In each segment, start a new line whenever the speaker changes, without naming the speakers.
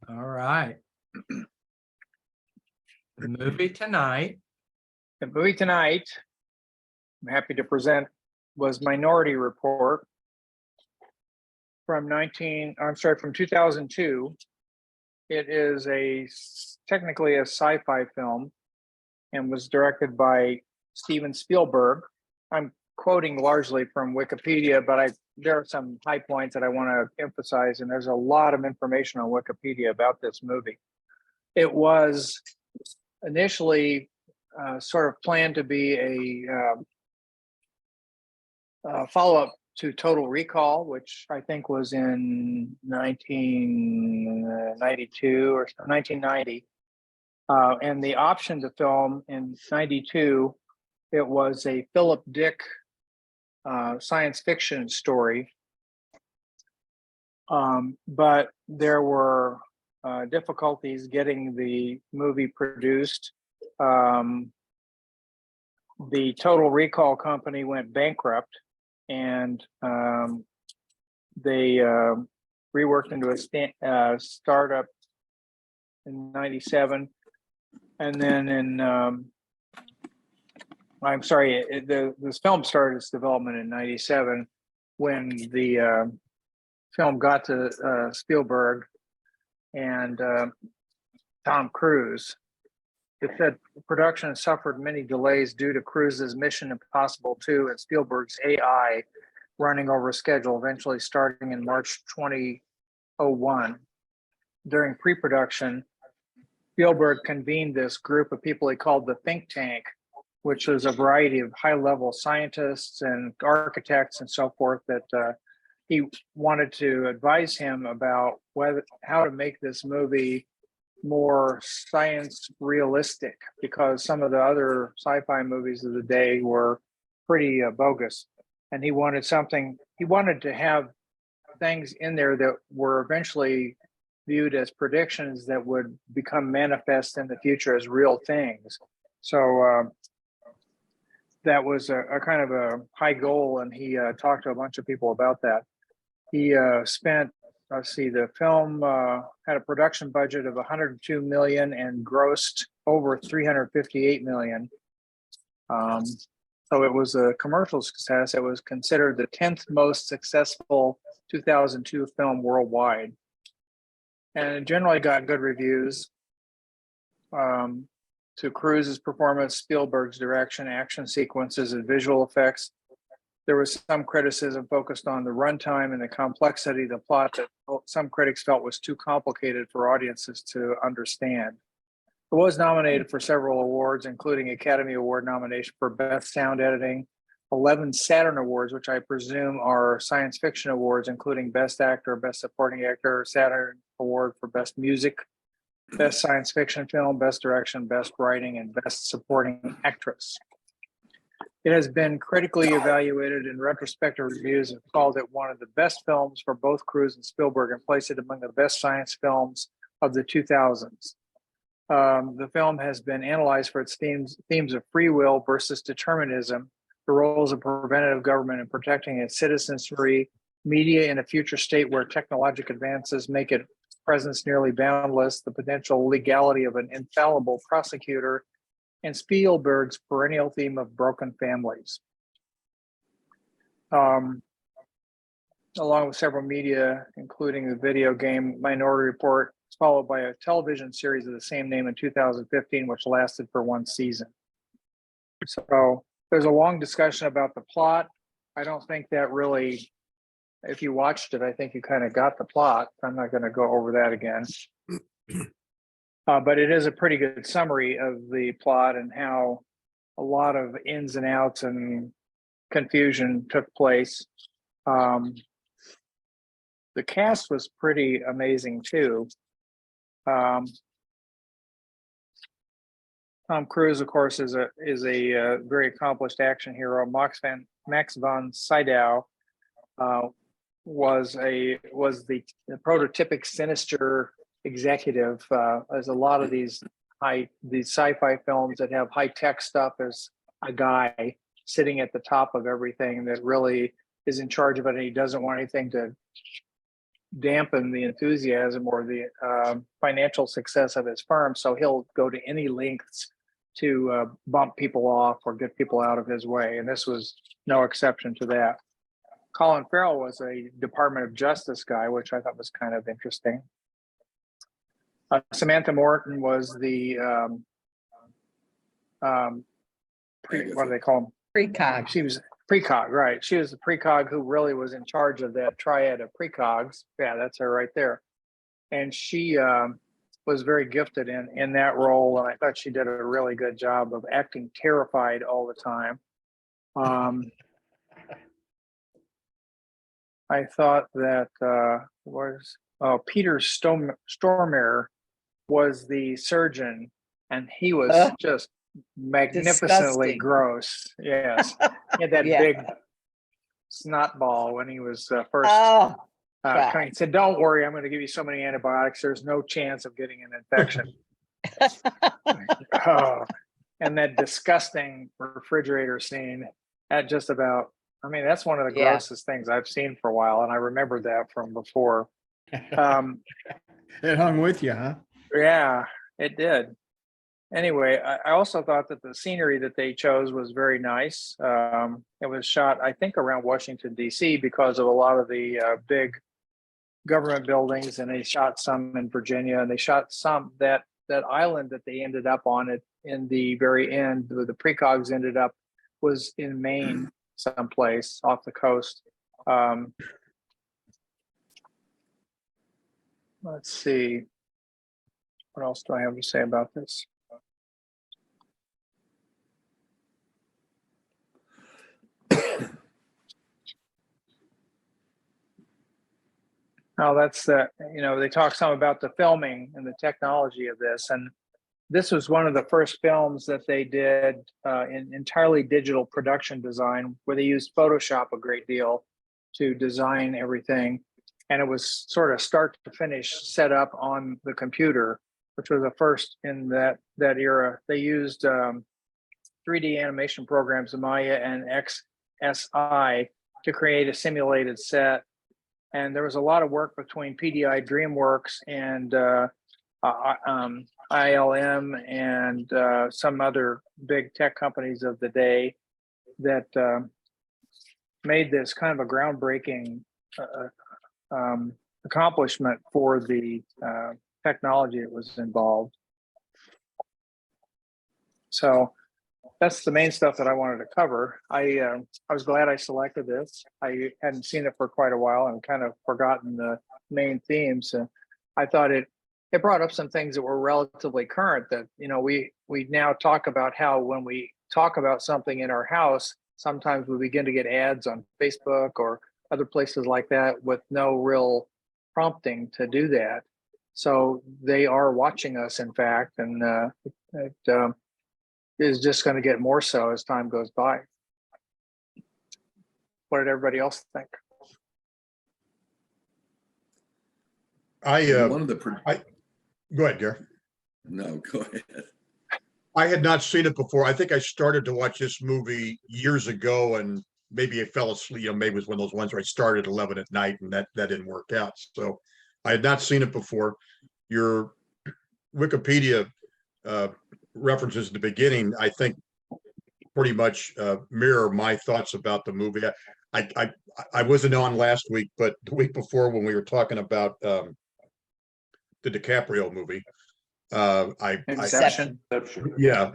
All right. The movie tonight.
The movie tonight, I'm happy to present, was Minority Report from 2002. It is technically a sci-fi film and was directed by Steven Spielberg. I'm quoting largely from Wikipedia, but there are some high points that I want to emphasize, and there's a lot of information on Wikipedia about this movie. It was initially sort of planned to be a follow-up to Total Recall, which I think was in 1992 or 1990. And the option to film in 92, it was a Philip Dick science fiction story. But there were difficulties getting the movie produced. The Total Recall company went bankrupt, and they reworked into a startup in 97. And then this film started its development in 97 when the film got to Spielberg and Tom Cruise. It said production suffered many delays due to Cruise's Mission Impossible 2 and Spielberg's AI running over schedule, eventually starting in March 2001. During pre-production, Spielberg convened this group of people he called the think tank, which was a variety of high-level scientists and architects and so forth that he wanted to advise him about how to make this movie more science realistic, because some of the other sci-fi movies of the day were pretty bogus. And he wanted to have things in there that were eventually viewed as predictions that would become manifest in the future as real things. So that was a kind of a high goal, and he talked to a bunch of people about that. He spent, the film had a production budget of 102 million and grossed over 358 million. So it was a commercial success. It was considered the 10th most successful 2002 film worldwide. And it generally got good reviews. To Cruise's performance, Spielberg's direction, action sequences, and visual effects. There was some criticism focused on the runtime and the complexity of the plot that some critics felt was too complicated for audiences to understand. It was nominated for several awards, including Academy Award nomination for Best Sound Editing, 11 Saturn Awards, which I presume are science fiction awards, including Best Actor, Best Supporting Actor, Saturn Award for Best Music, Best Science Fiction Film, Best Direction, Best Writing, and Best Supporting Actress. It has been critically evaluated, and retrospective reviews have called it one of the best films for both Cruise and Spielberg and placed it among the best science films of the 2000s. The film has been analyzed for its themes of free will versus determinism, the roles of preventative government in protecting its citizenry, media in a future state where technological advances make its presence nearly boundless, the potential legality of an infallible prosecutor, and Spielberg's perennial theme of broken families. Along with several media, including the video game Minority Report, followed by a television series of the same name in 2015, which lasted for one season. So there's a long discussion about the plot. I don't think that really, if you watched it, I think you kind of got the plot. I'm not going to go over that again. But it is a pretty good summary of the plot and how a lot of ins and outs and confusion took place. The cast was pretty amazing too. Tom Cruise, of course, is a very accomplished action hero. Max von Sydow was the prototypic sinister executive, as a lot of these sci-fi films that have high tech stuff. There's a guy sitting at the top of everything that really is in charge of it, and he doesn't want anything to dampen the enthusiasm or the financial success of his firm. So he'll go to any lengths to bump people off or get people out of his way. And this was no exception to that. Colin Farrell was a Department of Justice guy, which I thought was kind of interesting. Samantha Morton was the what do they call them?
Precog.
She was precog, right? She was the precog who really was in charge of that triad of precogs. Yeah, that's her right there. And she was very gifted in that role, and I thought she did a really good job of acting terrified all the time. I thought that Peter Stormare was the surgeon, and he was just magnificently
disgusting.
gross. Yes, he had that
Yeah.
big snot ball when he was first
Oh,
coming. He said, "Don't worry, I'm going to give you so many antibiotics. There's no chance of getting an infection." Oh, and that disgusting refrigerator scene at just about. I mean, that's one of the
Yeah.
grossest things I've seen for a while, and I remember that from before.
It hung with you, huh?
Yeah, it did. Anyway, I also thought that the scenery that they chose was very nice. It was shot, I think, around Washington, D.C. because of a lot of the big government buildings, and they shot some in Virginia, and they shot some that island that they ended up on it in the very end, where the precogs ended up, was in Maine, someplace off the coast. Let's see. What else do I have to say about this? Now that's they talk some about the filming and the technology of this. And this was one of the first films that they did in entirely digital production design, where they used Photoshop a great deal to design everything. And it was sort of start to finish set up on the computer, which was a first in that era. They used 3D animation programs, Maya and XSI, to create a simulated set. And there was a lot of work between PDI DreamWorks and ILM and some other big tech companies of the day that made this kind of a groundbreaking accomplishment for the technology that was involved. So that's the main stuff that I wanted to cover. I was glad I selected this. I hadn't seen it for quite a while and kind of forgotten the main themes. I thought it brought up some things that were relatively current, that we now talk about how when we talk about something in our house, sometimes we begin to get ads on Facebook or other places like that with no real prompting to do that. So they are watching us, in fact, and it is just going to get more so as time goes by. What did everybody else think?
Go ahead, Gary.
No, go ahead.
I had not seen it before. I think I started to watch this movie years ago, and maybe I fell asleep. Maybe it was one of those ones where I started at 11 at night, and that didn't work out. So I had not seen it before. Your Wikipedia references at the beginning, I think, pretty much mirror my thoughts about the movie. I wasn't on last week, but the week before when we were talking about the DiCaprio movie,
Inception.
yeah,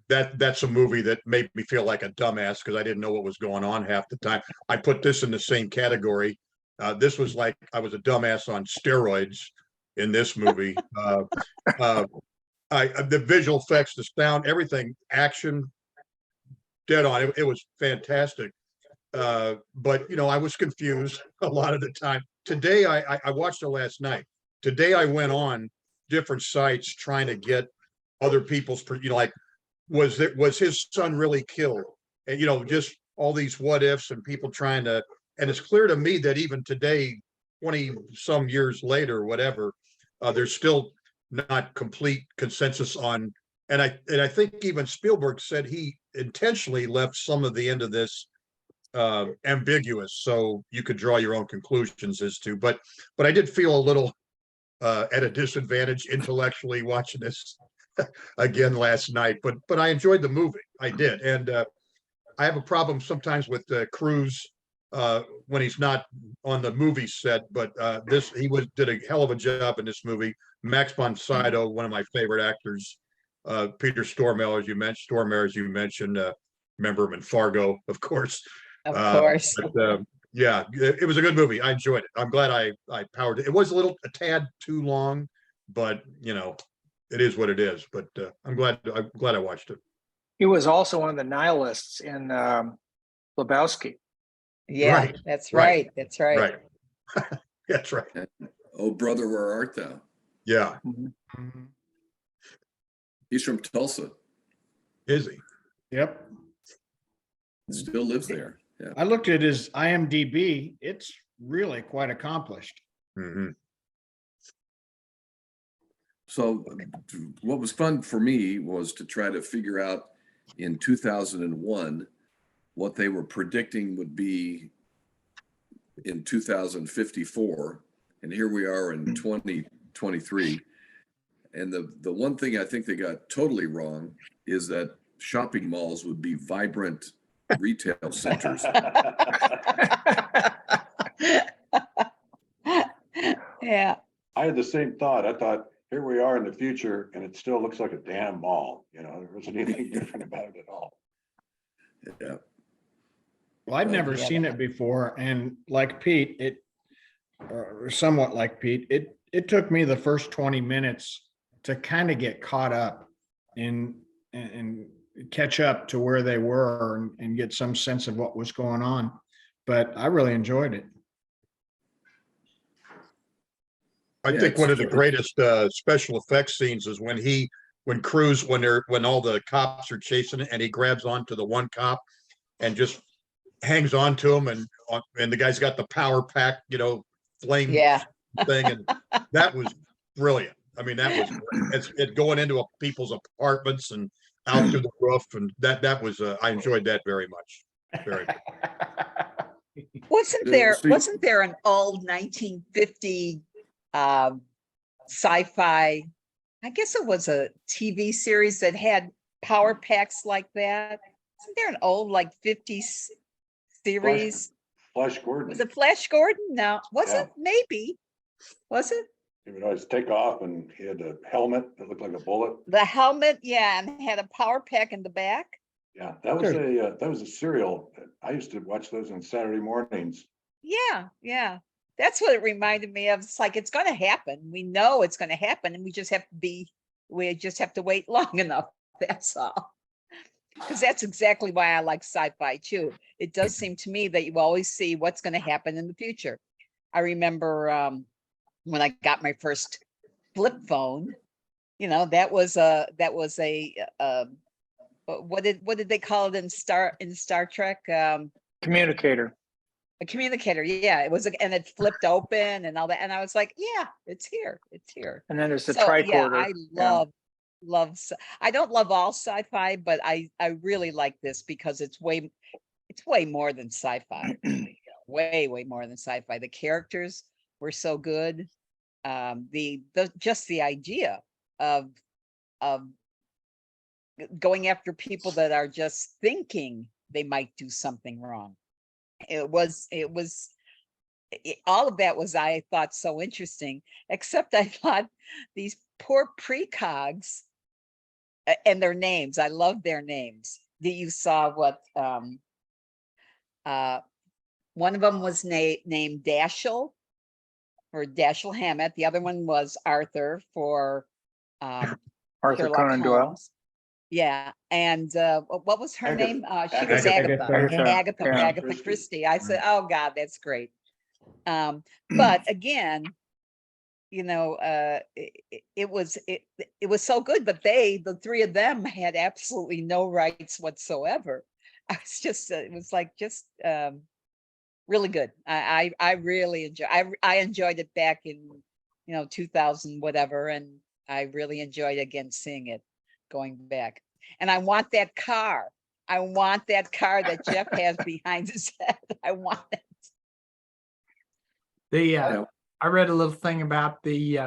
that's a movie that made me feel like a dumbass because I didn't know what was going on half the time. I put this in the same category. This was like I was a dumbass on steroids in this movie. The visual effects, the sound, everything, action, dead on. It was fantastic. But I was confused a lot of the time. Today, I watched it last night. Today, I went on different sites trying to get other people's, like, was his son really killed? And just all these what ifs and people trying to. And it's clear to me that even today, 20 some years later, whatever, there's still not complete consensus on. And I think even Spielberg said he intentionally left some of the end of this ambiguous, so you could draw your own conclusions as to. But I did feel a little at a disadvantage intellectually watching this again last night. But I enjoyed the movie. I did, and I have a problem sometimes with Cruise when he's not on the movie set. But he did a hell of a job in this movie. Max von Sydow, one of my favorite actors. Peter Stormare, as you mentioned, remember him in Fargo, of course.
Of course.
Yeah, it was a good movie. I enjoyed it. I'm glad I powered it. It was a tad too long, but it is what it is. But I'm glad I watched it.
He was also one of the nihilists in Lebowski.
Yeah,
Right,
that's
right,
right. That's right.
Right. That's right.
Oh, brother, where art thou?
Yeah.
Mhm.
He's from Tulsa.
Is he?
Yep.
Still lives there. Yeah.
I looked at his IMDb. It's really quite accomplished.
Mm-hmm.
So what was fun for me was to try to figure out in 2001 what they were predicting would be in 2054. And here we are in 2023. And the one thing I think they got totally wrong is that shopping malls would be vibrant retail centers.
Yeah.
I had the same thought. I thought, here we are in the future, and it still looks like a damn mall. There wasn't anything different about it at all.
Yeah.
Well, I'd never
Yeah.
seen it before. And like Pete, or somewhat like Pete, it took me the first 20 minutes to kind of get caught up and catch up to where they were and get some sense of what was going on. But I really enjoyed it.
I think one of the greatest special effects scenes is when Cruz, when all the cops are chasing it and he grabs onto the one cop and just hangs on to him, and the guy's got the power pack, flame
Yeah.
thing, and that was brilliant. I mean, that was it going into people's apartments and out through the roof, and that was I enjoyed that very much. Very much.
Wasn't there an old 1950 sci-fi, I guess it was a TV series that had power packs like that? Isn't there an old 50s series?
Flash Gordon.
Was it Flash Gordon? No, was
Yeah.
it? Maybe. Was it?
He would always take off, and he had a helmet that looked like a bullet.
The helmet, yeah, and had a power pack in the back.
Yeah, that was a serial. I used to watch those on Saturday mornings.
Yeah. That's what it reminded me of. It's like, it's going to happen. We know it's going to happen, and we just have to wait long enough. That's all. Because that's exactly why I like sci-fi too. It does seem to me that you always see what's going to happen in the future. I remember when I got my first flip phone, that was a what did they call it in Star Trek?
Communicator.
A communicator, yeah. It was, and it flipped open and all that, and I was like, "Yeah, it's here, it's here."
And then there's the
So,
tricorder.
I love. I don't love all sci-fi, but I really like this because it's way more than sci-fi. way more than sci-fi. The characters were so good. Just the idea of going after people that are just thinking they might do something wrong. All of that was, I thought, so interesting, except I thought these poor precogs and their names. I love their names. You saw what one of them was named Dashiell, or Dashiell Hammett. The other one was Arthur for
Arthur
Sherlock
Conan Doyle.
Holmes. Yeah, and what was her name? She was
Agatha.
Agatha Christie. I said, oh God, that's great. But again, it was so good, but the three of them had absolutely no rights whatsoever. It was like just really good. I really I enjoyed it back in 2000 whatever, and I really enjoyed again seeing it going back. And I want that car. I want that car that Jeff has behind his head. I want it.
The I read a little thing about the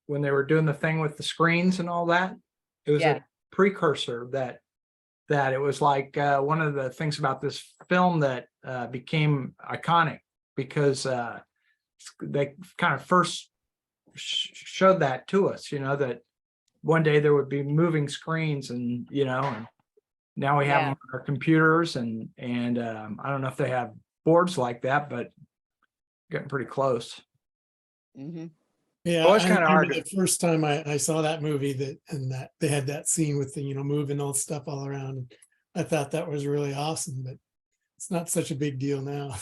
when they were doing the thing with the screens and all that. It was
Yeah.
a precursor that it was like one of the things about this film that became iconic because they kind of first showed that to us, that one day there would be moving screens and and now we have
Yeah.
them on our computers and I don't know if they have boards like that, but getting pretty close.
Mhm.
Yeah,
Well, it's
I
kinda hard
remember the first time I saw that movie that they had that scene with the, moving all the stuff all around. I thought that was really awesome, but it's not such a big deal now.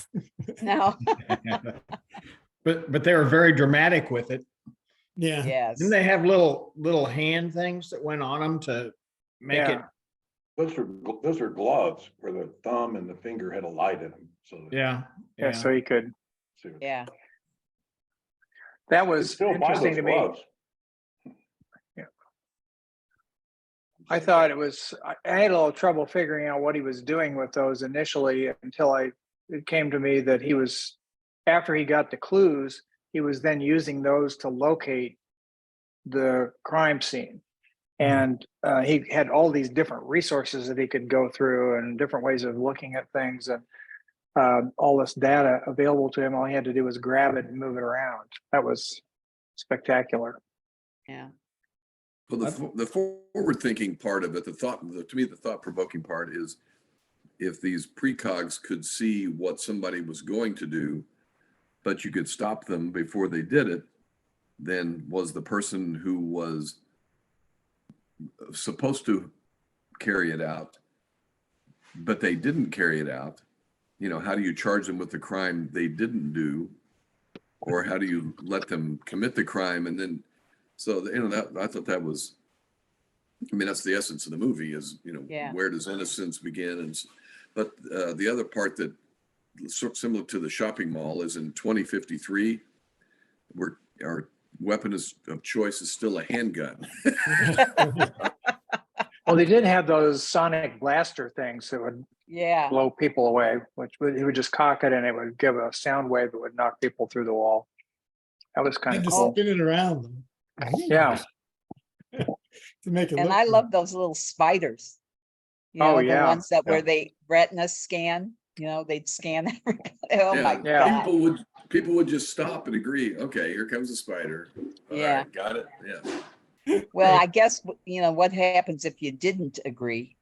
No,
But they were very dramatic with it.
Yeah,
yes.
Didn't they have little hand things that went on them to make it?
Yeah.
Those are gloves where the thumb and the finger had a light in them. So that-
Yeah.
Yeah, so you could,
see what-
Yeah.
that
You
was
still buy
interesting
those
to me.
gloves.
I thought I had a little trouble figuring out what he was doing with those initially until it came to me that after he got the clues, he was then using those to locate the crime scene. And he had all these different resources that he could go through and different ways of looking at things and all this data available to him. All he had to do was grab it and move it around. That was spectacular.
Yeah.
Well, the forward thinking part of it, to me, the thought provoking part is if these precogs could see what somebody was going to do, but you could stop them before they did it, then was the person who was supposed to carry it out, but they didn't carry it out. How do you charge them with the crime they didn't do? Or how do you let them commit the crime? And then, so, I thought that was, that's the essence of the movie is,
Yeah.
where does innocence begin? But the other part that similar to the shopping mall is in 2053, where our weapon of choice is still a handgun.
Well, they did have those sonic blaster things that would
Yeah.
blow people away, he would just cock it and it would give a sound wave that would knock people through the wall. That was kind
and
of
to
cool.
spin it around them.
Yeah.
To make it
And
look
I
good.
love those little spiders.
Oh,
The
yeah.
ones that where
Yeah.
they retina scan, they'd scan everybody. Oh my
Yeah.
God.
People would just stop and agree. Okay, here comes a spider. All
Yeah.
right, got it. Yeah.
Well, I guess, what happens if you didn't agree?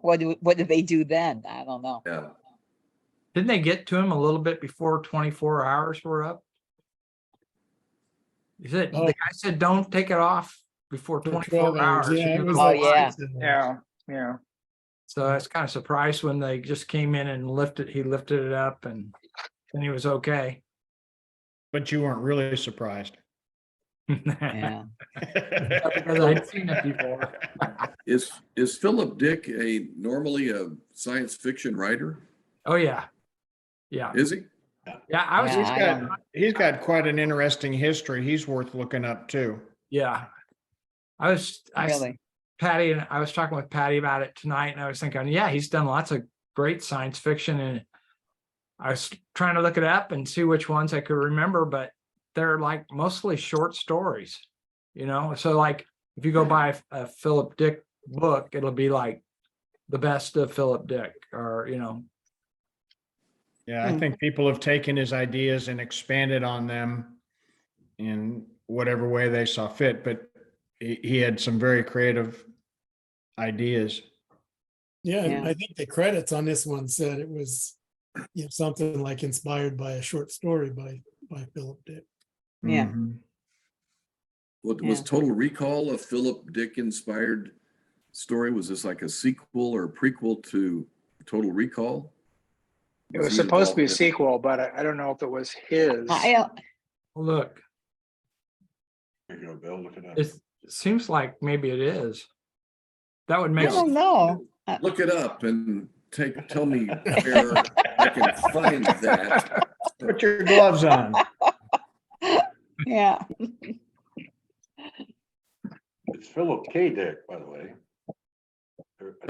What do they do then? I don't know.
Yeah.
Didn't they get to him a little bit before 24 hours were up? He said,
Oh.
the guy said, don't take it off before
For
24 hours.
Yeah,
He
it
goes,
was
Oh,
like
yeah.
6 hours.
Yeah. Yeah.
So I was kind of surprised when they just came in and he lifted it up and he was okay.
But you weren't really surprised.
Yeah.
Because I'd seen it before.
Is Philip Dick normally a science fiction writer?
Oh, yeah. Yeah.
Is he?
Yeah. I was,
Yeah,
He's got quite an interesting history. He's worth looking up too.
yeah. I was talking with Patty about it tonight and I was thinking, yeah, he's done lots of great science fiction and I was trying to look it up and see which ones I could remember, but they're like mostly short stories, so like if you go buy a Philip Dick book, it'll be like the best of Philip Dick or,
Yeah, I think people have taken his ideas and expanded on them in whatever way they saw fit, but he had some very creative ideas.
Yeah, and
Yeah.
I think the credits on this one said it was something like inspired by a short story by Philip Dick.
Yeah.
Mhm.
Was
Yeah.
Total Recall a Philip Dick inspired story? Was this like a sequel or prequel to Total Recall?
It was
he
supposed to be a
involved in it?
sequel, but I don't know if it was his.
look,
There you go, Bill, look it up.
it seems like maybe it is. That would
I
make
don't know.
Look it up and tell me where I can find that.
Put your gloves on.
Yeah.
It's Philip K. Dick, by the way.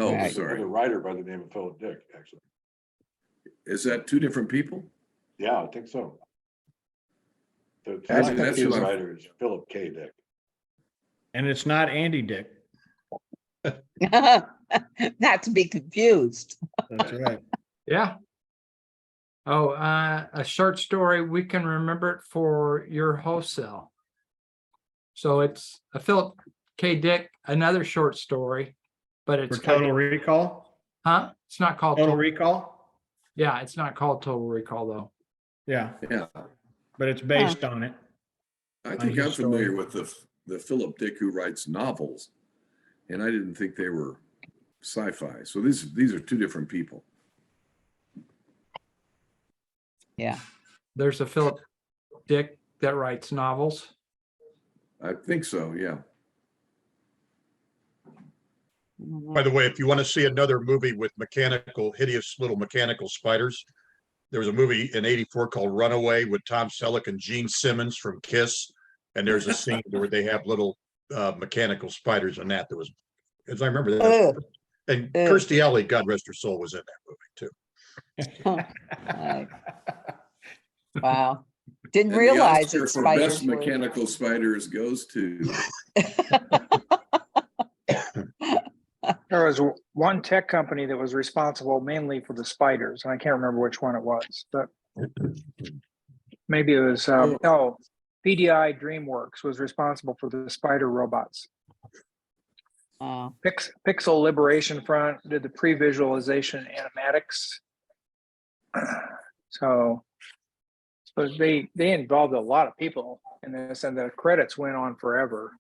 Oh,
Right.
There's a
sorry.
writer by the name of Philip Dick, actually.
Is that two different people?
Yeah, I think so. The
That's
second
confusing.
writer is Philip K. Dick.
And it's not Andy Dick.
Not to be confused.
That's right.
Yeah. Oh, a short story. We can remember it for your wholesale. So it's a Philip K. Dick, another short story, but
For
it's
Total Recall,
huh? It's not called
Total
Total.
Recall?
Yeah, it's not called Total Recall though.
Yeah,
Yeah.
but it's based on it.
I think
his
I'm familiar
story.
with the Philip Dick who writes novels, and I didn't think they were sci-fi. So these are two different people.
Yeah.
There's a Philip Dick that writes novels.
I think so. Yeah.
By the way, if you want to see another movie with hideous little mechanical spiders, there was a movie in '84 called Runaway with Tom Selleck and Gene Simmons from Kiss. And there's a scene where they have little mechanical spiders in that. There was, as I remember that.
Ugh.
And
Ugh.
Kirstie Alley, God rest her soul, was in that movie too.
Right. Wow. Didn't
And the
realize
Oscar
that
for best
spiders were.
mechanical spiders goes to
There was one tech company that was responsible mainly for the spiders, and I can't remember which one it was, but maybe it was, PDI DreamWorks was responsible for the spider robots.
Oh,
Pixel Liberation Front did the pre-visualization animatics. So they involved a lot of people in this, and the credits went on forever.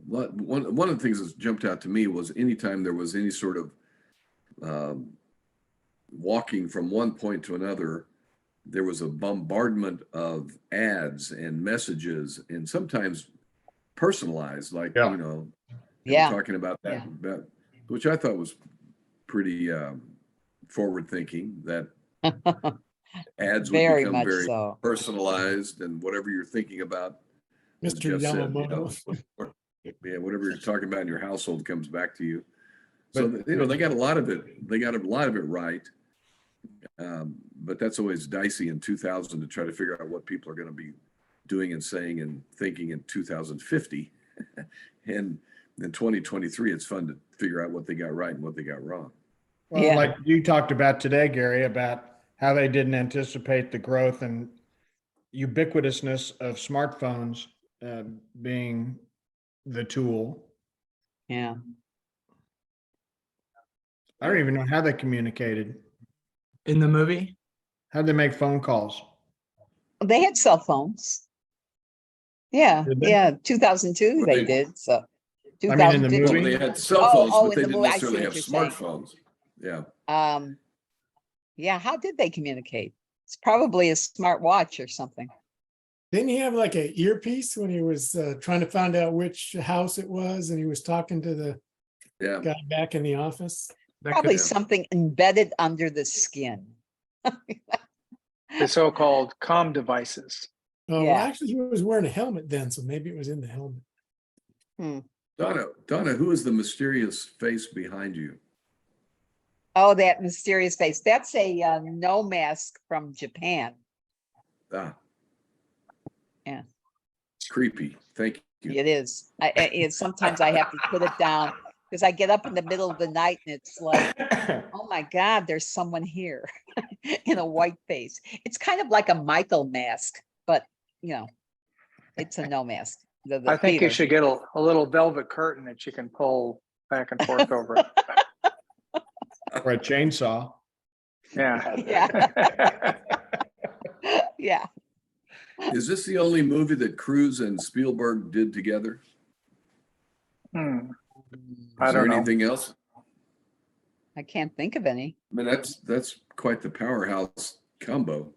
one of the things that jumped out to me was anytime there was any sort of walking from one point to another, there was a bombardment of ads and messages, and sometimes personalized, like,
Yeah.
you know, they
yeah.
were talking about that,
Yeah.
about, which I thought was pretty forward thinking, that ads would
Very
become
much
very
so.
personalized, and whatever you're thinking about, as
Mr.
Jeff said, you know,
Yamamoto.
yeah, whatever you're talking about in your household comes back to you. So,
But-
you know, they got a lot of it. They got a lot of it right. But that's always dicey in 2000 to try to figure out what people are going to be doing and saying and thinking in 2050. And in 2023, it's fun to figure out what they got right and what they got wrong.
Well,
Yeah.
like you talked about today, Gary, about how they didn't anticipate the growth and ubiquitousness of smartphones being the tool.
Yeah.
I don't even know how they communicated.
In the movie,
How'd they make phone calls?
They had cell phones. Yeah,
Did they?
yeah. 2002 they
Right.
did. So
I mean, in the
2002.
Well,
movie?
they had cell
Oh,
phones,
oh,
but
in
they
the
didn't
movie, I see
necessarily
what
have
you're saying.
smartphones. Yeah.
Yeah, how did they communicate? It's probably a smart watch or something.
Didn't he have like a earpiece when he was trying to find out which house it was and he was talking to the
Yeah.
guy back in the office?
that
Probably
could,
something embedded under the skin.
The so-called comm devices.
Oh, well,
Yeah.
actually, he was wearing a helmet then, so maybe it was in the helmet.
Donna, who is the mysterious face behind you?
Oh, that mysterious face. That's a no mask from Japan.
Ah.
Yeah.
Creepy. Thank you.
It is. Sometimes I have to put it down because I get up in the middle of the night and it's like, oh my God, there's someone here in a white face. It's kind of like a Michael mask, but you know, it's a no mask. The
I think you
theater.
should get a little velvet curtain that you can pull back and forth over it.
Or a chainsaw?
Yeah.
Yeah. Yeah.
Is this the only movie that Cruise and Spielberg did together?
I
Is there
don't know.
anything else?
I can't think of any.
I mean, that's quite the powerhouse combo.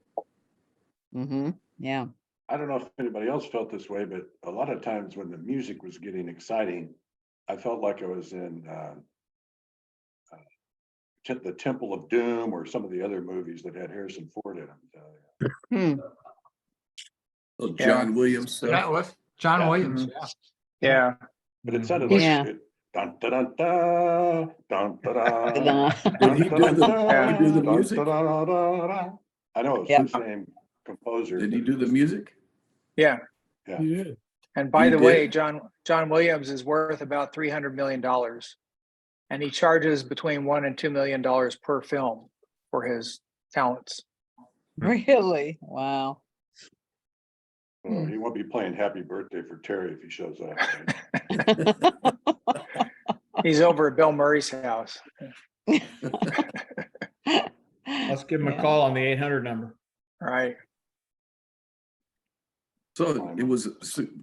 Yeah.
I don't know if anybody else felt this way, but a lot of times when the music was getting exciting, I felt like I was in the Temple of Doom or some of the other movies that had Harrison Ford in them.
Oh, John Williams stuff.
that was John
Yeah.
Williams.
Mhm.
Yeah.
Yeah.
but it sounded
Yeah.
like it. Dun, dun, dun, dun, dun, dun, dun,
Ta-da.
Did he do the,
dun,
did he do the
dun,
music?
dun, dun, dun, dun. I know it's
Yep.
the same composer.
Did he
but
do
it
the
was-
music?
Yeah.
Yeah.
You did.
And by
He
the way,
did?
John Williams is worth about $300 million. And he charges between $1 and $2 million per film for his talents.
Really? Wow.
Well, he won't be playing Happy Birthday for Terry if he shows up. Right?
He's over at Bill Murray's house.
Let's give him a
Yeah.
call on the 800 number.
Right.
So it was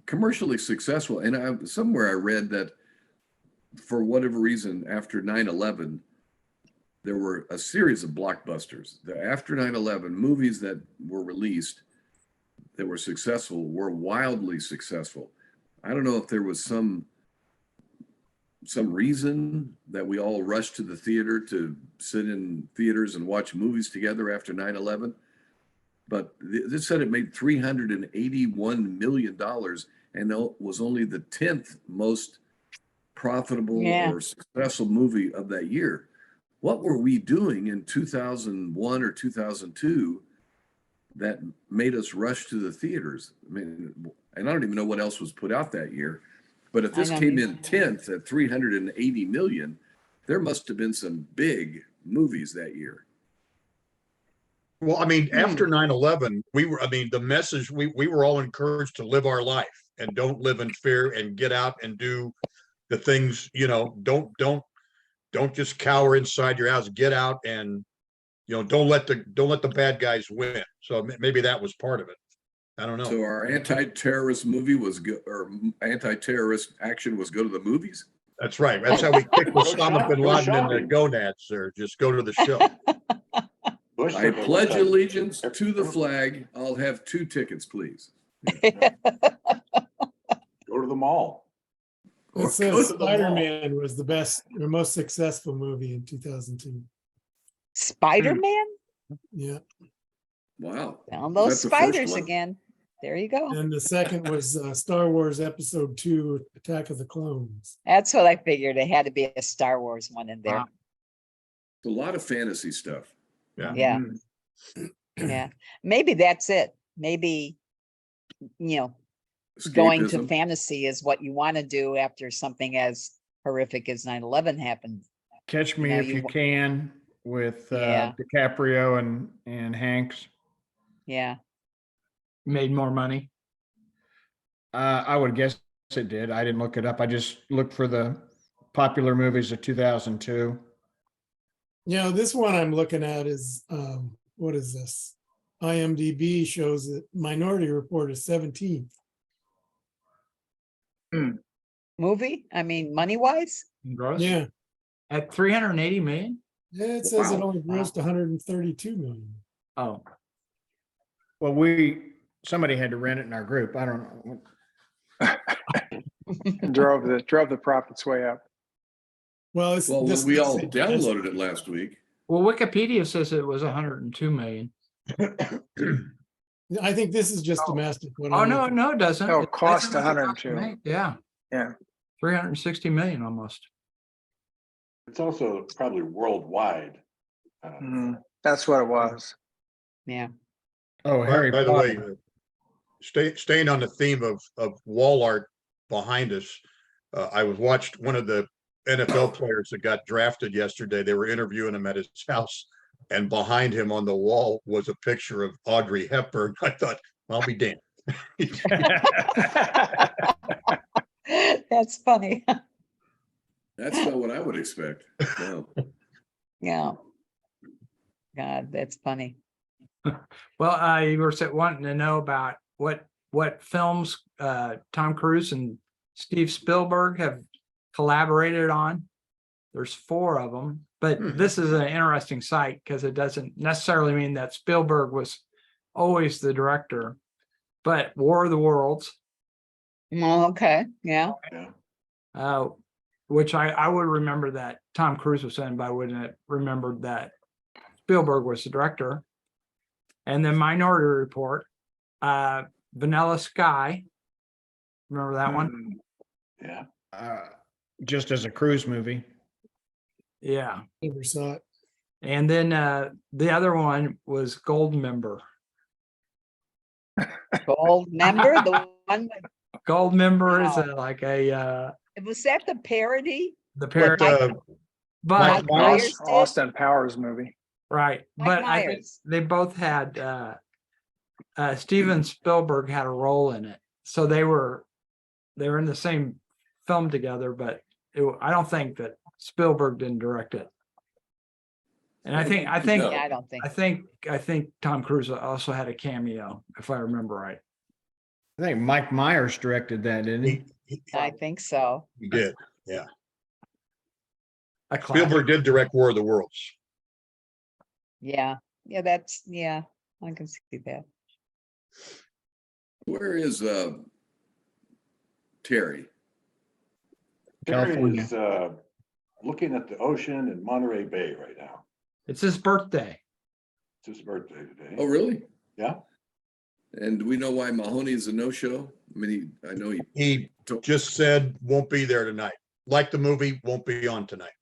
commercially successful. And somewhere I read that for whatever reason, after 9/11, there were a series of blockbusters. After 9/11, movies that were released that were successful were wildly successful. I don't know if there was some reason that we all rushed to the theater to sit in theaters and watch movies together after 9/11. But this said it made $381 million and it was only the 10th most profitable
Yeah.
or successful movie of that year. What were we doing in 2001 or 2002 that made us rush to the theaters? I mean, and I don't even know what else was put out that year. But if
I
this
don't
came
either.
in 10th at 380 million, there must have been some big movies that year.
Well, I mean, after 9/11, the message, we were all encouraged to live our life and don't live in fear and get out and do the things, don't just cower inside your house, get out and, don't let the bad guys win. So maybe that was part of it. I don't know.
So our anti-terrorist movie was good, or anti-terrorist action was go to the movies.
That's right. That's how we kicked Osama bin
Go
Laden in the
shopping.
gonads there. Just go to the show.
Bush
I
said there
pledge
was a-
allegiance to the flag. I'll have 2 tickets, please.
Go to the mall.
Or
It says
go to the mall.
Spider-Man was the best or most successful movie in 2002.
Spider-Man?
Yeah.
Wow.
Found
Was
those
that the first
spiders
one?
again. There you go.
And the second was Star Wars Episode 2, Attack of the Clones.
That's what I figured. It had to be a Star Wars one in there.
Wow.
A lot of fantasy stuff.
Yeah.
Mhm.
Yeah. Maybe that's it. Maybe, going to
Escapism.
fantasy is what you want to do after something as horrific as 9/11 happened.
Catch Me
Now
If
you
You
wa-
Can with
Yeah.
DiCaprio and Hanks.
Yeah.
Made more money.
I would guess it did. I didn't look it up. I just looked for the popular movies of 2002.
This one I'm looking at is, what is this? IMDb shows that Minority Report is 17th.
Movie? I mean, money wise?
Gross.
Yeah.
At 380 million?
Yeah, it says it
Wow.
only grossed 132 million.
Oh,
Well, somebody had to rent it in our group. I don't know.
And drove the profits way up.
Well,
Well,
this
we
does
all
say
downloaded it last week.
well, Wikipedia says it was 102 million.
I think this is just domestic. what
Oh,
I'm
no,
looking-
no, it doesn't.
No,
It
cost
says it was
102.
approximate. Yeah.
Yeah.
360 million almost.
It's also probably worldwide.
Mhm. That's what it was.
Yeah.
Oh, Harry
By the way,
Potter.
staying on the theme of wall art behind us, I watched one of the NFL players that got drafted yesterday. They were interviewing him at his house, and behind him on the wall was a picture of Audrey Hepburn. I thought, I'll be damned.
That's funny.
That's not what I would expect. No.
Yeah. God, that's funny.
Well, you were wanting to know about what films Tom Cruise and Steve Spielberg have collaborated on. There's 4 of them, but this is an interesting site because it doesn't necessarily mean that Spielberg was always the director, but War of the Worlds,
Well, okay. Yeah.
which I would remember that Tom Cruise was in, but I wouldn't have remembered that Spielberg was the director. And then Minority Report, Vanilla Sky. Remember that one?
Yeah.
just as a cruise movie.
Yeah.
Never saw it.
And then the other one was Gold Member.
Gold member, the one,
Gold Member is
Wow.
like a
was that the parody?
the
But,
parody, but
Mike Myers did?
Austin Powers movie.
right.
Mike
But I think
Myers.
they both had Steven Spielberg had a role in it. So they were in the same film together, but I don't think that Spielberg didn't direct it. And I think
No.
Yeah, I don't think.
I think Tom Cruise also had a cameo, if I remember right.
I think Mike Myers directed that, didn't he?
I think so.
He did.
A classic.
Spielberg did direct War of the Worlds.
Yeah, yeah, I can see that.
Where is Terry?
Terry
California.
is looking at the ocean in Monterey Bay right now.
It's his birthday.
It's his birthday today.
Oh, really?
Yeah.
And do we know why Mahoney's a no-show? I mean, I know he
He just said won't be there tonight. Like the movie, won't be on tonight.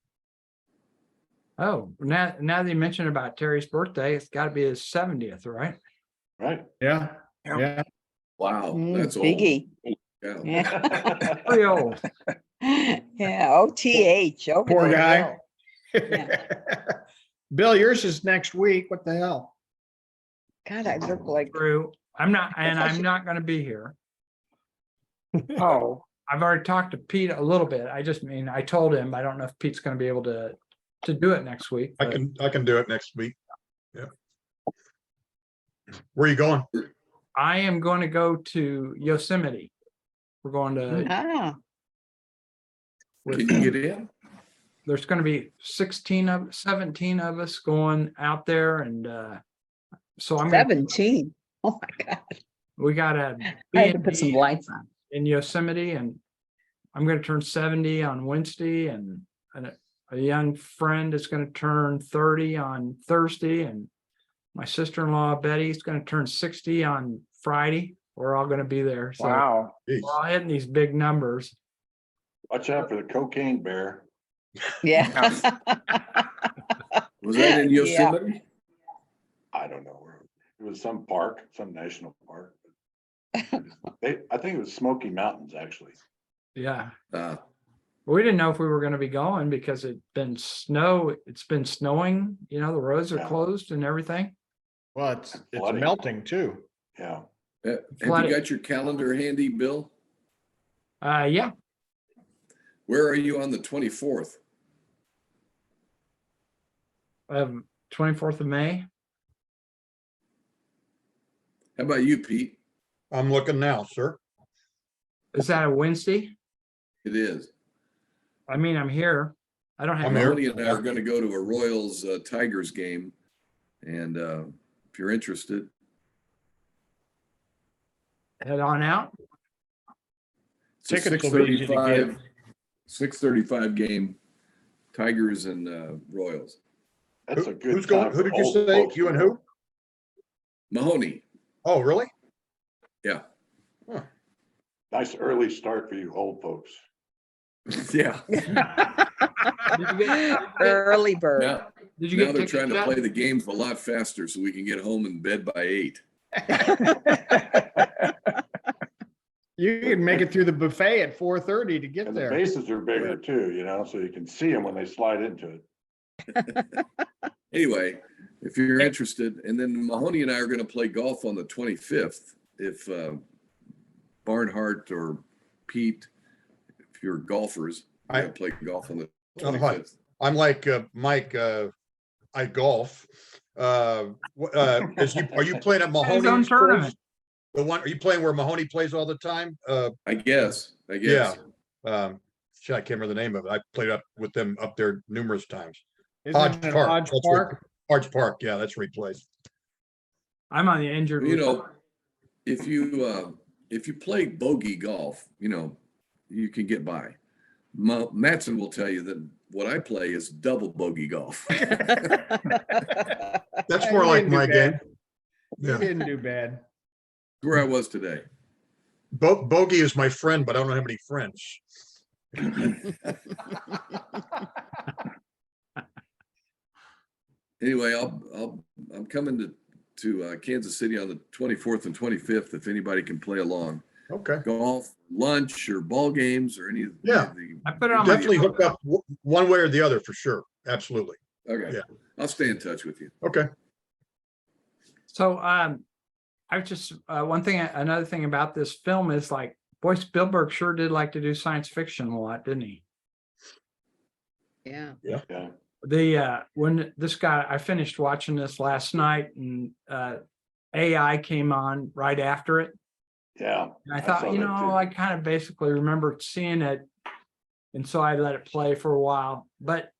Oh, now that you mentioned about Terry's birthday, it's got to be his 70th, right?
Right.
Yeah,
Yeah.
yeah.
wow, that's old.
Biggie.
Yeah.
Yeah.
Pretty old.
Yeah, OTH. over
Poor
the
guy.
hill. Yeah.
Bill, yours is next week. What the hell?
God, I look like,
True. I'm not
I should-
going to be here.
Oh,
I've already talked to Pete a little bit. I told him, I don't know if Pete's going to be able to do it next week.
I
but
can do it next week. Yeah. Where are you going?
I am going to go to Yosemite. We're going to,
Can you get in?
there's going to be 17 of us going out there. And so I'm going to,
17. Oh my God.
we got a
I had to put some
B&B
lights on.
in Yosemite, and I'm going to turn 70 on Wednesday, and a young friend is going to turn 30 on Thursday, and my sister-in-law Betty is going to turn 60 on Friday. We're all going to be there. So
wow.
Jeez.
we're all hitting these big numbers.
Watch out for the cocaine bear.
Yeah.
Was that in
Yeah.
Yosemite?
I don't know where. It was some park, some national park. I think it was Smoky Mountains, actually.
Yeah.
Uh,
We didn't know if we were going to be going because it's been snowing, the roads are
Yeah.
closed and everything.
Well, it's
Flooding.
melting too.
Yeah.
have
Flooded.
you got your calendar handy, Bill?
Yeah.
Where are you on the 24th?
24th of May.
How about you, Pete?
I'm looking now, sir.
Is that a Wednesday?
It is.
I mean, I'm here. I don't have.
I'm here.
Mahoney and I are going to go to a Royals Tigers game. And if you're interested,
Head on out.
it's a
Tickets will be easy to get.
6:35 game, Tigers and Royals.
That's a good
Who's going?
time
Who
for
did you
old
say?
folks
You
to
and
go.
who?
Mahoney,
Oh, really?
yeah.
Nice early start for you old folks.
Yeah.
Early bird.
Now,
Did you
now
get
they're
tickets
trying to
yet?
play the games a lot faster so we can get home in bed by 8.
You can make it through the buffet at 4:30 to get
And the
there.
bases are bigger too, so you can see them when they slide into it.
Anyway, if you're interested, and then Mahoney and I are going to play golf on the 25th. If Barnhart or Pete, if you're golfers,
I-
I play golf on the
I'm hot.
25th.
I'm like Mike. I golf. Are you playing at
His own
Mahoney's course?
tournament.
The one? Are you playing where Mahoney plays all the time?
I guess.
Yeah. Shit, I can't remember the name of it. I played up with them up there numerous times.
Isn't
Hodge
it
Park.
Hodge
That's where-
Park?
Hodge Park. Yeah, that's where he plays.
I'm on the injured.
You know,
report.
if you play bogey golf, you can get by. Mattson will tell you that what I play is double bogey golf.
That's
You
more like
didn't do
my
bad.
game.
You
Yeah.
didn't do bad.
Where I was today.
Bogey is my friend, but I don't have any friends.
Anyway, I'm coming to Kansas City on the 24th and 25th. If anybody can play along,
Okay,
golf, lunch, or ball games, or any of
Yeah.
the.
I put it on my
definitely hook up one way or the other for sure. Absolutely.
Okay,
Yeah.
I'll stay in touch with you.
Okay.
So, I just, another thing about this film is like, boy, Spielberg sure did like to do science fiction a lot, didn't he?
Yeah.
Yeah.
When this guy, I finished watching this last night and, AI came on right after it.
Yeah.
And I
saw
thought,
that too.
I kind of basically remembered seeing it. And so I let it play for a while, but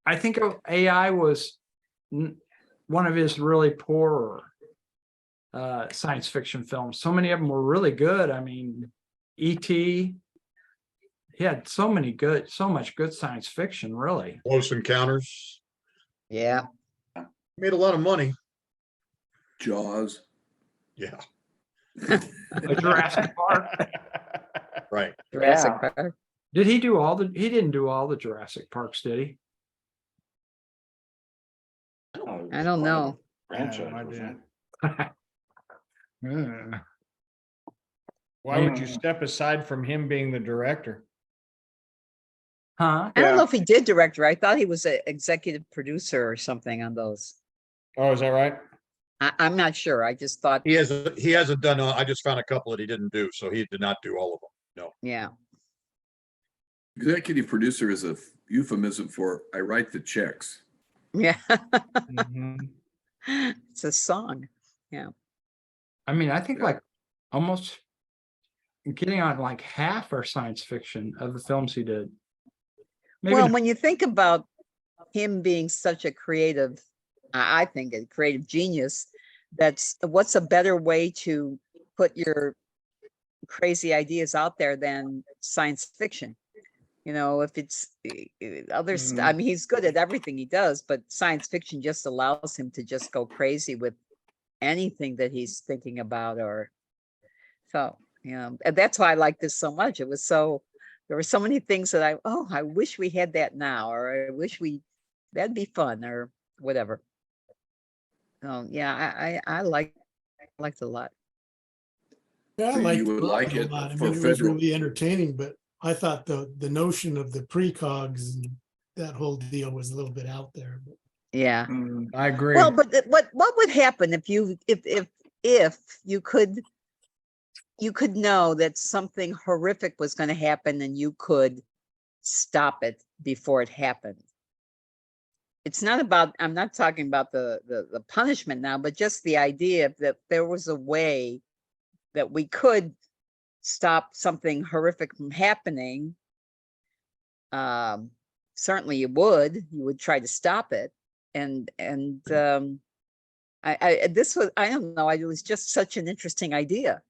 I think AI was one of his really poorer science fiction films. So many of them were really good. I mean, E.T., he had so much good science fiction, really.
Close Encounters.
Yeah.
Made a lot of money.
Jaws.
Yeah,
Jurassic Park.
right.
Jurassic
Yeah.
Park.
He didn't do all the Jurassic Parks, did he?
Oh,
I don't know.
Franchise,
No
wasn't
idea.
it?
Why would
Mm.
you step aside from him being the director?
Huh?
I don't
Yeah.
know if he did director. I thought he was an executive producer or something on those.
Oh, is that right?
I'm not sure. I just thought,
He hasn't done, I just found a couple that he didn't do, so he did not do all of them.
yeah.
Executive producer is a euphemism for I write the checks.
Yeah.
Mhm.
It's a song.
I mean, I think
Yeah.
like almost getting on like half are science fiction of the films he did. Maybe
Well,
not.
when you think about him being such a creative, I think a creative genius, what's a better way to put your crazy ideas out there than science fiction? If it's others, I mean, he's good at everything he does, but science fiction just allows him to just go crazy with anything that he's thinking about, and that's why I like this so much. There were so many things that I wish we had that now, or I wish that'd be fun or whatever. Yeah, I liked it a lot.
Yeah, I
So you
liked
would like it
a lot. I
for
mean, it was
federal-
really entertaining, but I thought the notion of the precogs and that whole deal was a little bit out there. But
Yeah.
Mm.
I agree.
Well, but what would happen if you could know that something horrific was going to happen and you could stop it before it happened? It's not about, I'm not talking about the punishment now, but just the idea that there was a way that we could stop something horrific from happening. Certainly you would try to stop it. And I don't know, it was just such an interesting idea.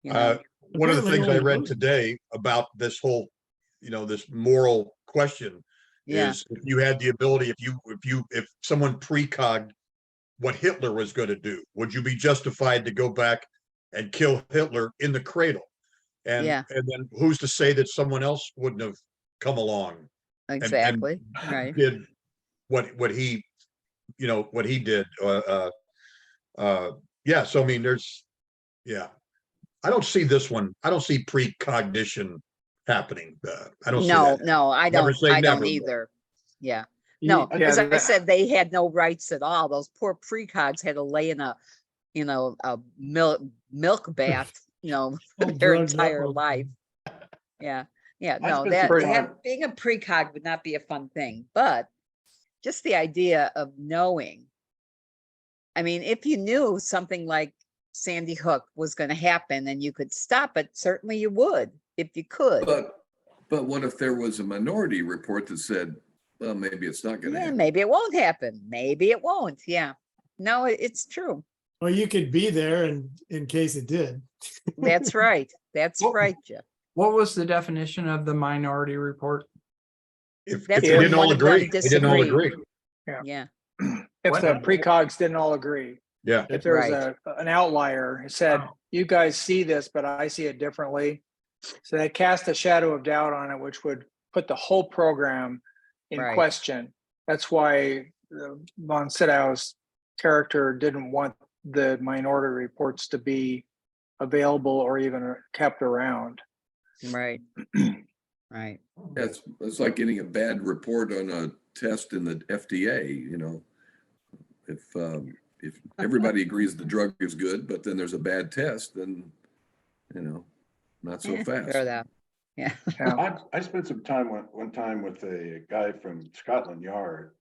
One of the
Apparently
things I
only
read
one.
today about this whole, this moral question
Yeah.
is if you had the ability, if someone precogged what Hitler was going to do, would you be justified to go back and kill Hitler in the cradle? And
Yeah.
and then who's to say that someone else wouldn't have come along
Exactly. Right.
did what he did? Yeah. So I mean, I don't see this one. I don't see precognition happening. I don't see that.
No, I
Never
don't,
say
I don't
never.
either. Yeah. No,
Yeah,
as I
that-
said, they had no rights at all. Those poor precogs had to lay in a milk bath,
All
their
drugged up
entire
all the
life.
time.
Yeah. Yeah.
I
No,
spent
that
some
time-
being a precog would not be a fun thing, but just the idea of knowing. I mean, if you knew something like Sandy Hook was going to happen and you could stop it, certainly you would, if you could.
But what if there was a minority report that said, well, maybe it's not going to
Yeah,
happen?
maybe it won't happen. Maybe it won't. Yeah. No, it's true.
Well, you could be there in case it did.
That's right. That's
Well,
right, Jeff.
What was the definition of the minority report?
If
That's
they
when
didn't all
one of them
agree, they didn't all
disagree.
agree.
Yeah.
If
What?
the precogs didn't all agree,
Yeah.
if there was
Right.
an outlier who said,
Oh.
you guys see this, but I see it differently, So that cast a shadow of doubt on it, which would put the whole program in
Right.
question. That's why von Sydow's character didn't want the minority reports to be available or even kept around.
Right. Right.
It's like getting a bad report on a test in the FDA, you know. If everybody agrees the drug is good, but then there's a bad test, then, you know, not so fast.
Fair enough. Yeah.
I spent some time one time with a guy from Scotland Yard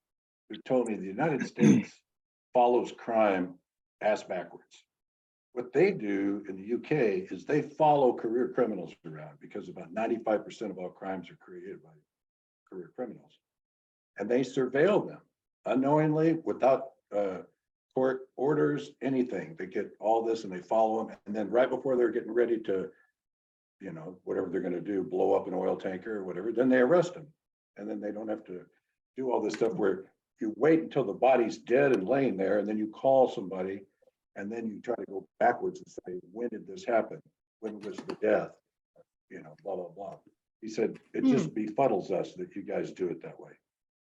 who told me the United States follows crime ass backwards. What they do in the UK is they follow career criminals around, because about 95% of all crimes are created by career criminals. And they surveil them unknowingly, without court orders, anything. They get all this and they follow them. And then right before they're getting ready to, you know, whatever they're going to do, blow up an oil tanker or whatever, then they arrest them. And then they don't have to do all this stuff where you wait until the body's dead and laying there, and then you call somebody, and then you try to go backwards and say, when did this happen? When was the death? You know, blah, blah, blah. He said, it just befuddles us that you guys do it that way.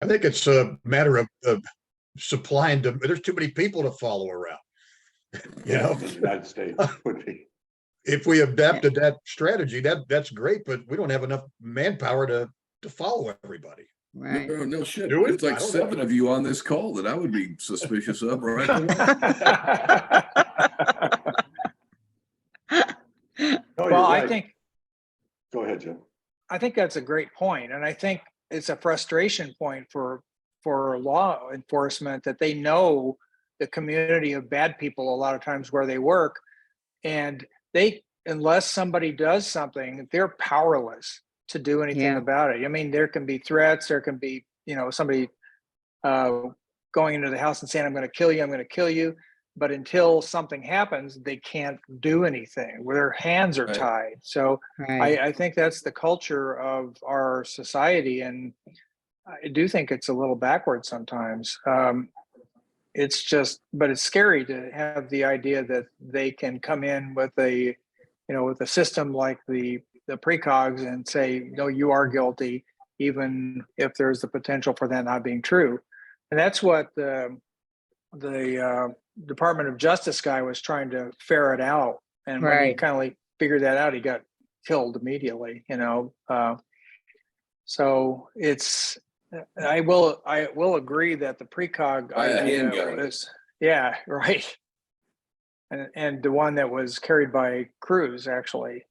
I think it's a matter of supply and there's too many people to follow around. You know,
In the United States would be.
if we adapted that strategy, that's great, but we don't have enough manpower to follow everybody.
Right.
No shit.
Do we?
It's like
I don't
7
know.
of you on this call that I would be suspicious of, right?
No,
Well,
you're
I
right.
think
Go ahead, Jim.
that's a great point, and I think it's a frustration point for law enforcement that they know the community of bad people a lot of times where they work, and unless somebody does something, they're powerless to do anything
Yeah.
about it. I mean, there can be threats, there can be, you know, somebody going into the house and saying, I'm going to kill you, I'm going to kill you. But until something happens, they can't do anything, where their hands are
Right.
tied. So
Right.
I think that's the culture of our society. And I do think it's a little backwards sometimes. It's just, but it's scary to have the idea that they can come in with with a system like the precogs and say, no, you are guilty, even if there's the potential for that not being true. And that's what the Department of Justice guy was trying to ferret out. And when he
Right.
kind of like figured that out, he got killed immediately, you know. So it's, I will agree that the precog
By a
idea
handgun.
was, yeah, right. And the one that was carried by Cruz, actually.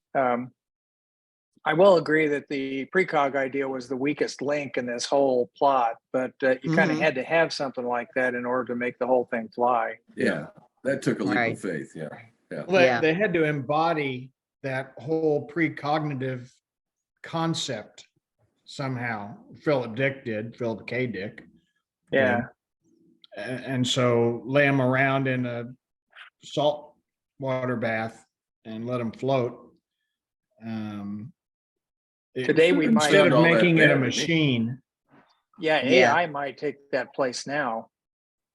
I will agree that the precog idea was the weakest link in this whole plot, but you kind of had to have something like that in order to make the whole thing fly.
Yeah, that took a leap
Right.
of faith. Yeah.
Well,
Yeah.
they had to embody that whole precognitive concept somehow. Philip K. Dick.
Yeah.
And so lay them around in a salt water bath and let them float.
Today we might-
Instead of
All that
making it a
bad.
machine.
Yeah,
Yeah.
AI might take that place now.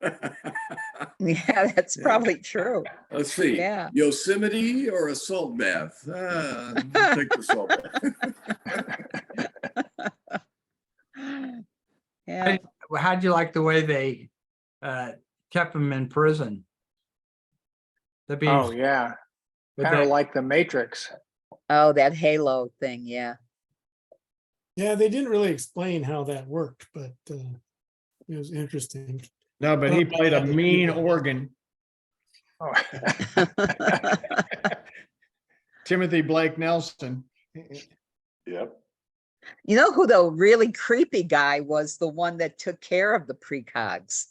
Yeah, that's probably true.
Let's see.
Yeah.
Yosemite or a salt bath? Take the salt bath.
Yeah.
How'd you like the way they kept him in prison?
Oh, yeah.
But
Kind of
they-
like the Matrix.
Oh, that halo thing. Yeah.
Yeah, they didn't really explain how that worked, but it was interesting.
No, but he
Well,
played a
yeah,
mean
people-
organ.
Oh.
Timothy Blake Nelson.
Yep.
You know who the really creepy guy was? The one that took care of the precogs.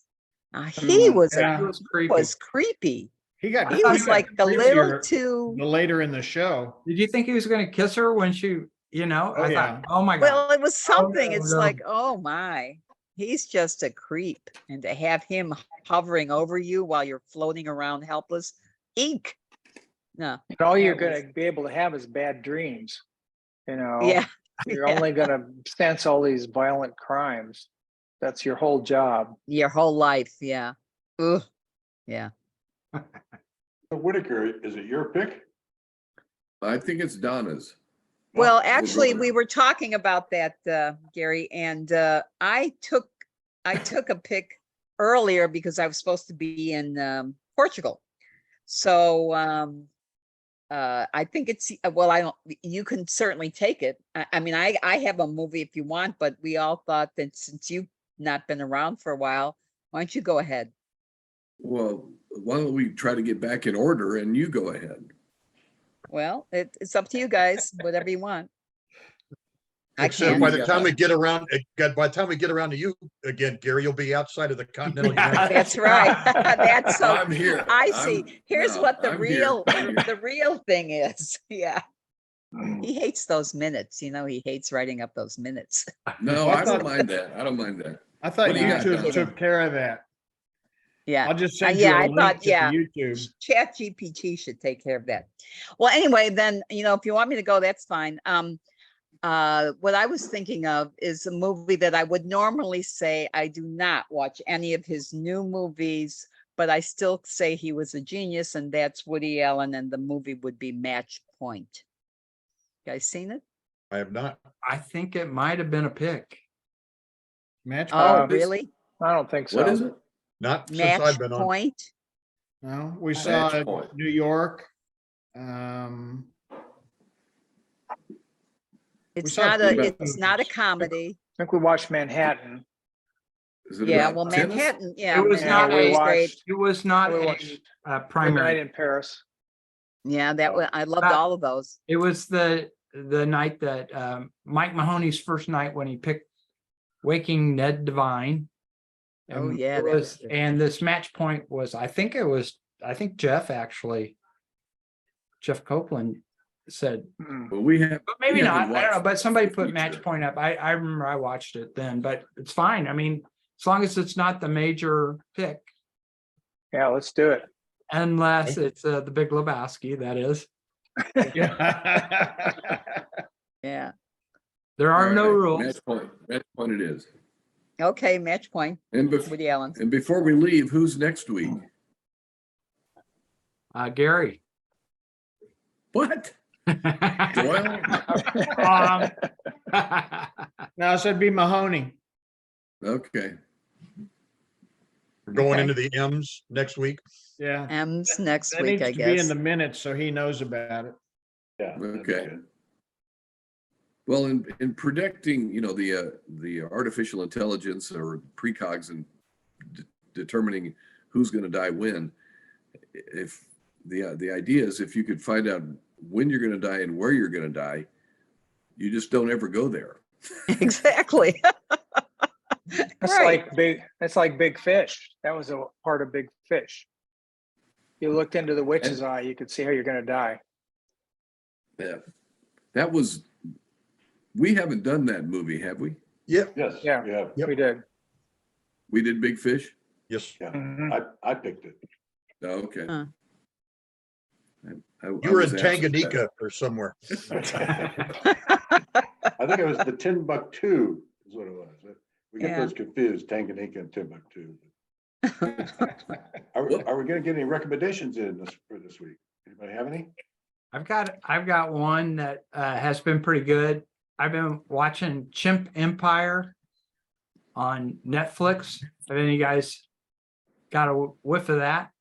He was
Yeah.
He was creepy.
was creepy.
He got
He was
got
like a little
creepier
too.
the later in the show.
Did you think he was going to kiss her when she, you know?
Oh,
I
yeah.
thought, oh my God.
Well, it was something.
no,
It's
no.
like, oh my, he's just a creep, and to have him hovering over you while you're floating around helpless, eek. No.
And all you're
That
going
was-
to be able to have is bad dreams. You know,
Yeah.
you're
yeah.
only going to sense all these violent crimes. That's your whole job.
Your whole life. Yeah. Ugh. Yeah.
So Whitaker, is it your pick?
I think it's Donna's.
Well,
we'll go
actually,
there.
we were talking about that, Gary, and I took a pick earlier because I was supposed to be in Portugal. So I think it's, well, I don't, you can certainly take it. I mean, I have a movie if you want, but we all thought that since you've not been around for a while, why don't you go ahead?
Well, why don't we try to get back in order and you go ahead?
Well, it's up to you guys, whatever you want. I
Except
can't.
by the time we get around, by the time we get around to you again, Gary, you'll be outside of the continental United States.
That's right. That's so.
I'm here.
I see. Here's
no,
what the
I'm here.
the real thing is. Yeah. He hates those minutes. You know, he hates writing up those minutes.
No, I don't mind that. I don't mind that.
I thought
What do you got,
YouTube
Donna?
took care of that.
Yeah.
I'll just send you
Yeah,
a
I
link
thought,
to
yeah.
the YouTube.
Chat GPT should take care of that. Well, anyway, then, you know, if you want me to go, that's fine. What I was thinking of is a movie that I would normally say I do not watch any of his new movies, but I still say he was a genius, and that's Woody Allen, and the movie would be Match Point. You guys seen it?
I have not.
I think it might have been a pick.
Match
Oh,
point?
really?
I don't think so.
What is it?
Not since
Match
I've been on.
Point?
No, we saw
Match Point.
New York.
It's
saw
not
two
a, it's not a
movies.
comedy.
I think we watched Manhattan.
Is it
Yeah,
about
well,
tennis?
Manhattan, yeah.
It was
Yeah,
not
we
a,
watched
it was not
we
a
watched Midnight
primary.
in Paris.
Yeah, that was, I loved all of those.
It was the night that Mike Mahoney's first night when he picked Waking Ned Devine.
Oh,
And
yeah,
it
that
was,
was good.
and this match point was, I think Jeff Copeland said,
Hmm.
Well, we have.
but maybe
we
not,
haven't
I don't know,
watched
but somebody
the
put
feature.
match point up. I remember I watched it then, but it's fine. I mean, as long as it's not the major pick,
Yeah, let's do it.
unless it's the Big Lebowski, that is.
Yeah.
There are
All
no
right,
rules.
Match point it is.
Okay, Match Point,
And
Woody Allen.
before we leave, who's next week?
Gary.
What? Doyle?
No, so it'd be Mahoney.
Okay.
We're going
Okay.
into the M's next week.
Yeah.
M's next
That
week,
needs
I
to be in
guess.
the minutes so he knows about it.
Yeah. that'd be
Okay.
good.
Well, in predicting, you know, the artificial intelligence or precogs and determining who's going to die when, if the idea is if you could find out when you're going to die and where you're going to die, you just don't ever go there.
Exactly.
That's
Right.
like Big Fish. That was a part of Big Fish. You looked into the witch's eye, you could see how you're going to die.
Yeah, that was. We haven't done that movie, have we?
Yep.
Yes,
Yeah.
yeah,
Yep.
We did.
We did Big Fish.
Yes.
yeah.
Mhm.
I picked it.
Oh, okay.
Huh.
You were in
was absent.
Tanganyika or somewhere.
I think it was the Timbuktu is what it was. We get
Yeah.
those confused, Tanganyika and Timbuktu. Are we gonna get any recommendations for this week? Anybody have any?
I've got one that has been pretty good. I've been watching Chimp Empire on Netflix. Have any of you guys got a whiff of that?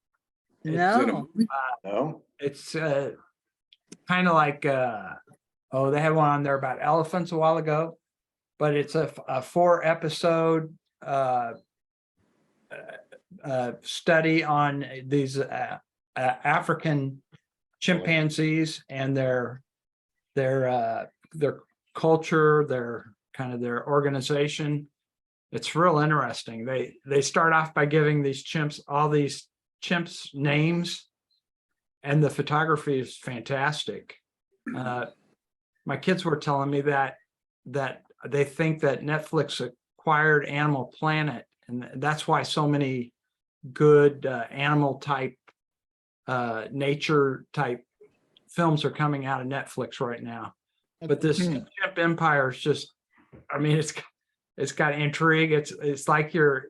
Is that a
No.
movie?
No?
It's kind of like they had one on there about elephants a while ago, but it's a 4-episode study on these African chimpanzees and their culture, their organization. It's real interesting. They start off by giving these chimps names, and the photography is fantastic. My kids were telling me that they think that Netflix acquired Animal Planet, and that's why so many good animal type, nature type films are coming out of Netflix right now. But this Chimp Empire is just, I mean, it's got intrigue. It's like you're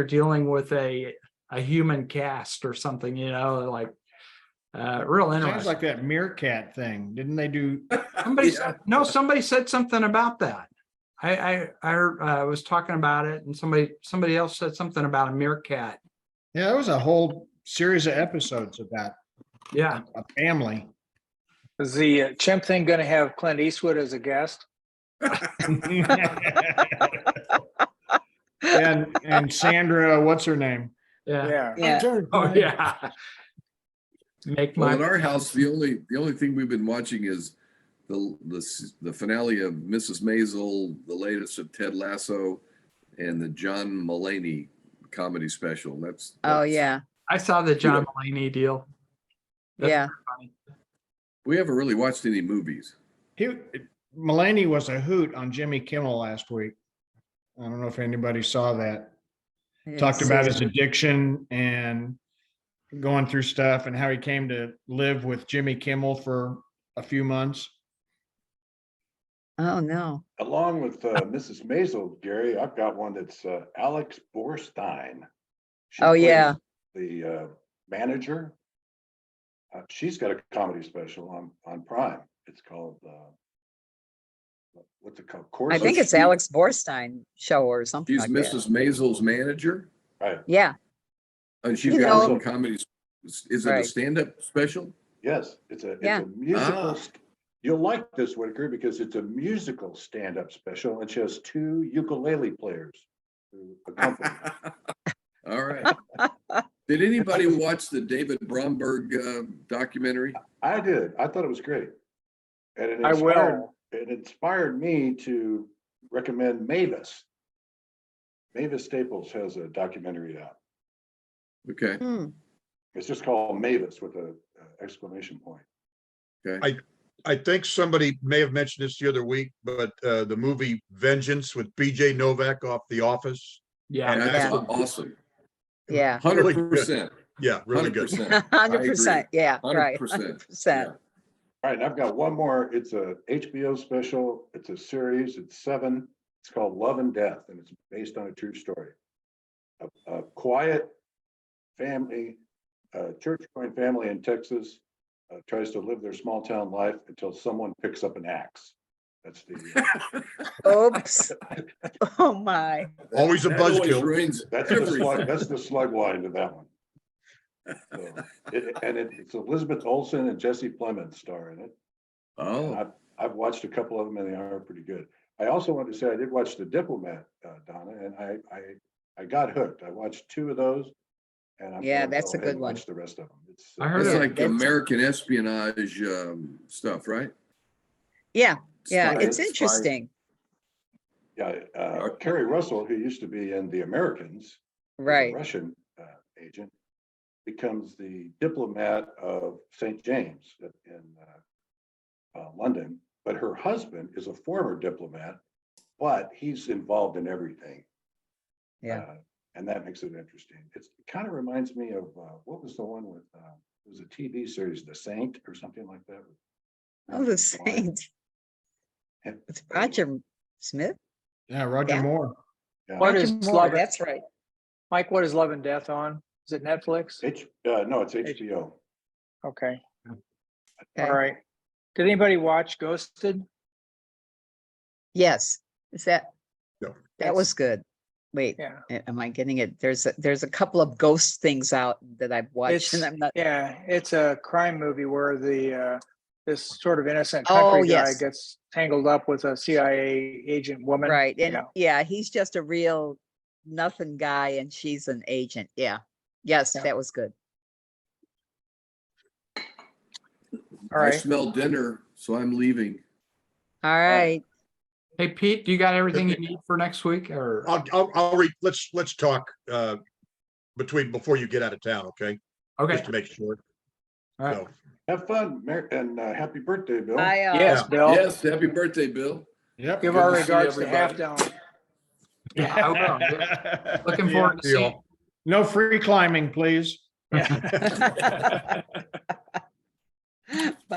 dealing with a human cast or something, you know, like Real
Sounds
interesting.
like that meerkat thing. Didn't they do?
Somebody,
Yeah.
somebody said something about that. I heard, was talking about it, and somebody else said something about a meerkat.
Yeah, there was a whole series of episodes of that.
Yeah.
A family.
Is the chimp thing going to have Clint Eastwood as a guest?
And Sandra, what's her name?
Yeah.
Yeah.
Oh, yeah. Make
Well, in
my,
our house, the only thing we've been watching is the finale of Mrs. Maisel, the latest of Ted Lasso, and the John Mulaney comedy special.
Oh, yeah,
I saw the John Mulaney deal. That's
yeah.
funny.
We haven't really watched any movies.
Mulaney was a hoot on Jimmy Kimmel last week. I don't know if anybody saw that.
I didn't
Talked
see
about
it.
his addiction and going through stuff and how he came to live with Jimmy Kimmel for a few months.
Oh, no.
Along with Mrs. Maisel, Gary, I've got one that's Alex Borstein. She
Oh, yeah.
plays the manager. She's got a comedy special on Prime. It's called what's it called?
I think it's Alex Borstein show or something
She's
like that.
Mrs. Maisel's manager,
Right.
Yeah,
and she's
You
got
know-
some comedy. Is it a
Right.
stand-up special?
Yes, it's
Yeah.
a musical.
Ah.
You'll like this, Whitaker, because it's a musical stand-up special, and she has 2 ukulele players who accompany.
All right. Did anybody watch the David Bromberg documentary?
I did. I thought it was great. And
I will.
it inspired me to recommend Mavis. Mavis Staples has a documentary out.
Okay.
Hmm.
It's just called Mavis with a exclamation point.
Okay.
I think somebody may have mentioned this the other week, but the movie Vengeance with BJ Novak off The Office.
Yeah.
And
That's
Yeah.
awesome.
yeah.
100%.
Yeah, really good.
100%.
100%. Yeah, right.
100%.
100%.
All right, and I've got one more. It's a HBO special. It's a series. It's 7. It's called Love and Death, and it's based on a true story. A quiet family, church-going family in Texas tries to live their small town life until someone picks up an axe. That's the
Oops. Oh, my.
Always a
That always
buzzkill.
ruins
that's
everything.
the slug line to that one. So, it's Elizabeth Olsen and Jesse Plemons star in it.
Oh,
I've watched a couple of them and they are pretty good. I also want to say I did watch The Diplomat, Donna, and I got hooked. I watched 2 of those, and I'm
Yeah,
gonna
that's
go
a
ahead
good
and
one.
watch the rest of them. It's
I heard
that's
Yeah,
like
that's-
American espionage stuff, right?
Yeah, yeah.
Spy-
It's
spy-
interesting.
yeah. Kerry Russell, who used to be in The Americans, was a
Right.
Russian agent, becomes the diplomat of St. James in London. But her husband is a former diplomat, but he's involved in everything.
Yeah.
And that makes it interesting. It kind of reminds me of what was the one with it was a TV series, The Saint or something like that.
Oh, the Saint.
And-
It's Roger Smith.
Yeah, Roger
Yeah.
Moore.
Yeah.
What
Roger
is
Moore,
Love?
that's right.
Mike, what is Love and Death on? Is it Netflix?
No, it's HBO.
Okay.
Okay.
All right. Did anybody watch Ghosted?
Yes. Is that?
No.
That was good. Wait,
Yeah.
am I getting it? There's a couple of ghost things out that I've watched and I'm not.
Yeah, it's a crime movie where this sort of innocent
Oh,
country guy
yes.
gets tangled up with a CIA agent woman.
Right. And
Yeah.
yeah, he's just a real nothing guy and she's an agent. Yeah. Yes,
Yeah.
that was good.
All
I
right.
smell dinner, so I'm leaving.
All right.
Hey, Pete, do you got everything you need for next week or?
I'll read, let's talk before you get out of town, okay?
Okay.
Just to make sure.
All right.
So,
Have fun, and happy birthday, Bill.
I,
Yes, Bill.
Yes, happy birthday, Bill.
Yep.
Give
Good
our
to see
regards to
everybody.
Half Down.
Yeah, I will. Yeah. Looking forward to
See
seeing.
y'all.
No free climbing, please.
Yeah.